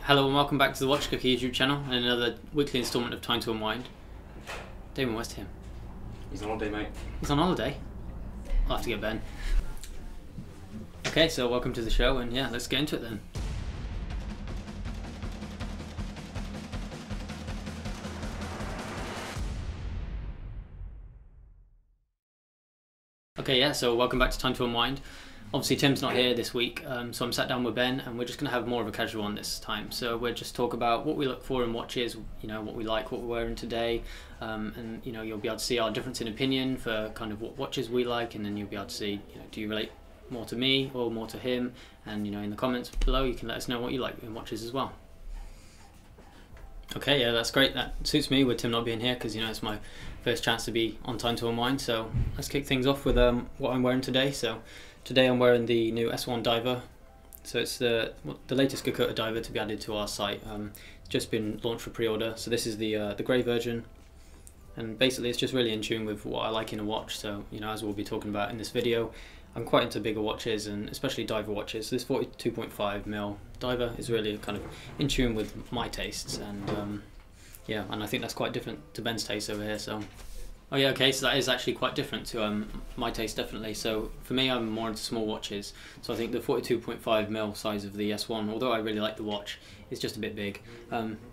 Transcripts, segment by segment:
Hello and welcome back to the WatchGecko YouTube channel and another weekly instalment of Time to Unwind. Damon, where's Tim? He's on holiday, mate. He's on holiday? I'll have to get Ben. Okay, so welcome to the show and yeah, let's get into it then. Okay, yeah, so welcome back to Time to Unwind. Obviously Tim's not here this week, so I'm sat down with Ben and we're just going to have more of a casual one this time. So we'll just talk about what we look for in watches, you know, what we like, what we're wearing today, and you know, you'll be able to see our difference in opinion for kind of what watches we like, and then you'll be able to see, you know, do you relate more to me or more to him, and you know, in the comments below you can let us know what you like in watches as well. Okay, yeah, that's great. That suits me with Tim not being here because, you know, it's my first chance to be on Time to Unwind. So let's kick things off with what I'm wearing today. So today I'm wearing the new S1 diver. So it's the latest Geckota diver to be added to our site. It's just been launched for pre-order. So this is the grey version, and basically it's just really in tune with what I like in a watch. So, you know, as we'll be talking about in this video, I'm quite into bigger watches and especially diver watches. So this 42.5mm diver is really kind of in tune with my tastes, and yeah, and I think that's quite different to Ben's taste over here. So, oh yeah, okay, so that is actually quite different to my taste, definitely. So for me, I'm more into small watches. So I think the 42.5mm size of the S1, although I really like the watch, is just a bit big.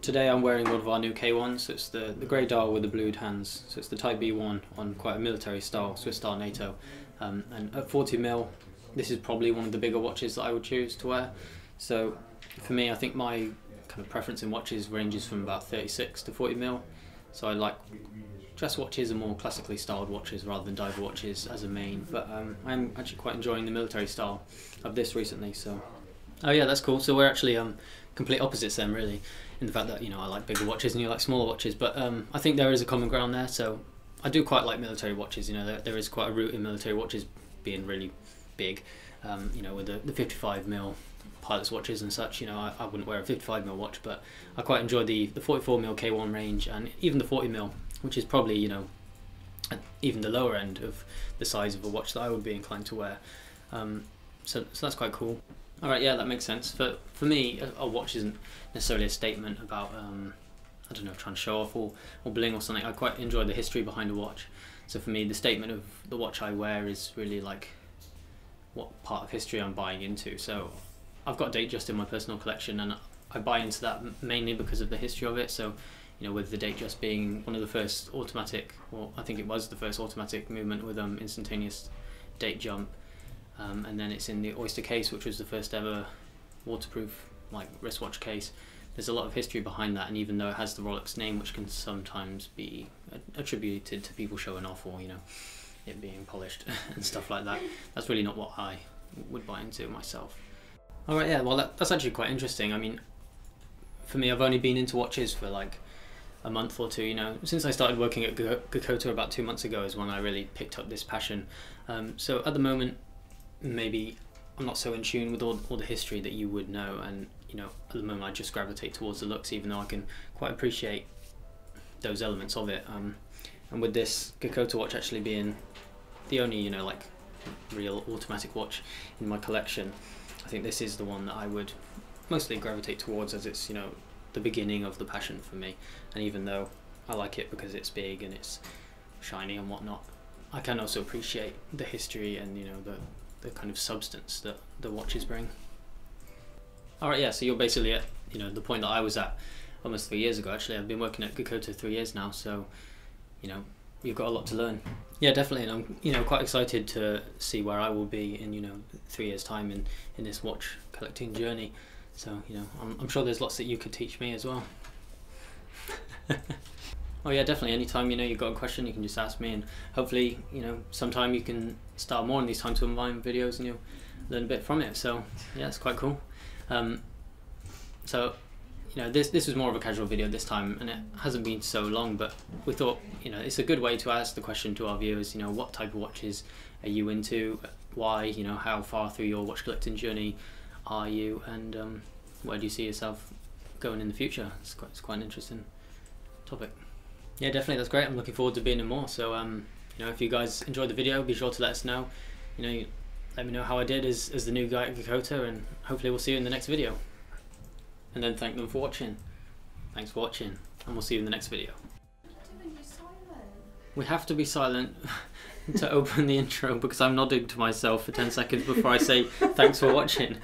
Today I'm wearing one of our new K1s. So it's the grey dial with the blued hands. So it's the Type B1 on quite a military style, Swiss style NATO. And at 40mm, this is probably one of the bigger watches that I would choose to wear. So for me, I think my kind of preference in watches ranges from about 36 to 40mm. So I like dress watches and more classically styled watches rather than diver watches as a main. But I'm actually quite enjoying the military style of this recently. So, oh yeah, that's cool. So we're actually complete opposites then, really, in the fact that, you know, I like bigger watches and you like smaller watches. But I think there is a common ground there. So I do quite like military watches. You know, there is quite a root in military watches being really big. You know, with the 55mm pilots watches and such. You know, I wouldn't wear a 55mm watch, but I quite enjoy the 44mm K1 range and even the 40mm, which is probably, you know, at even the lower end of the size of a watch that I would be inclined to wear. So that's quite cool. All right, yeah, that makes sense. For me, a watch isn't necessarily a statement about I don't know, trying to show off or bling or something. I quite enjoy the history behind a watch. So for me, the statement of the watch I wear is really like what part of history I'm buying into. So I've got Datejust in my personal collection, and I buy into that mainly because of the history of it. So, you know, with the Datejust being one of the first automatic, or I think it was the first automatic movement with instantaneous date jump, and then it's in the Oyster case, which was the first ever waterproof like wristwatch case. There's a lot of history behind that, and even though it has the Rolex name, which can sometimes be attributed to people showing off or, you know, it being polished and stuff like that, that's really not what I would buy into myself. Alright, yeah, well that's actually quite interesting. I mean, for me, I've only been into watches for like a month or two, you know. Since I started working at Geckota about 2 months ago is when I really picked up this passion. So at the moment, maybe I'm not so in tune with all the history that you would know, and you know, at the moment I just gravitate towards the looks, even though I can quite appreciate those elements of it. And with this Geckota watch actually being the only, you know, like real automatic watch in my collection, I think this is the one that I would mostly gravitate towards, as it's, you know, the beginning of the passion for me. And even though I like it because it's big and it's shiny and whatnot, I can also appreciate the history and, you know, the kind of substance that the watches bring. Alright, yeah, so you're basically at, you know, the point that I was at almost 3 years ago. Actually, I've been working at Geckota 3 years now, so, you know, you've got a lot to learn. Yeah, definitely, and I'm, you know, quite excited to see where I will be in, you know, 3 years' time in this watch collecting journey. So, you know, I'm sure there's lots that you could teach me as well. Oh yeah, definitely. Anytime, you know, you've got a question, you can just ask me, and hopefully, you know, sometime you can start more on these Time to Unwind videos and you'll learn a bit from it. So yeah, it's quite cool. So, you know, this was more of a casual video this time, and it hasn't been so long, but we thought, you know, it's a good way to ask the question to our viewers, you know, what type of watches are you into, why, you know, how far through your watch collecting journey are you, and where do you see yourself going in the future? It's quite an interesting topic. Yeah, definitely, that's great. I'm looking forward to being in more. So, you know, if you guys enjoyed the video, be sure to let us know. You know, let me know how I did as the new guy at Geckota, and hopefully we'll see you in the next video. and then thank them for watching. Thanks for watching, and we'll see you in the next video. We have to be silent to open the intro because I'm nodding to myself for 10 seconds before I say thanks for watching.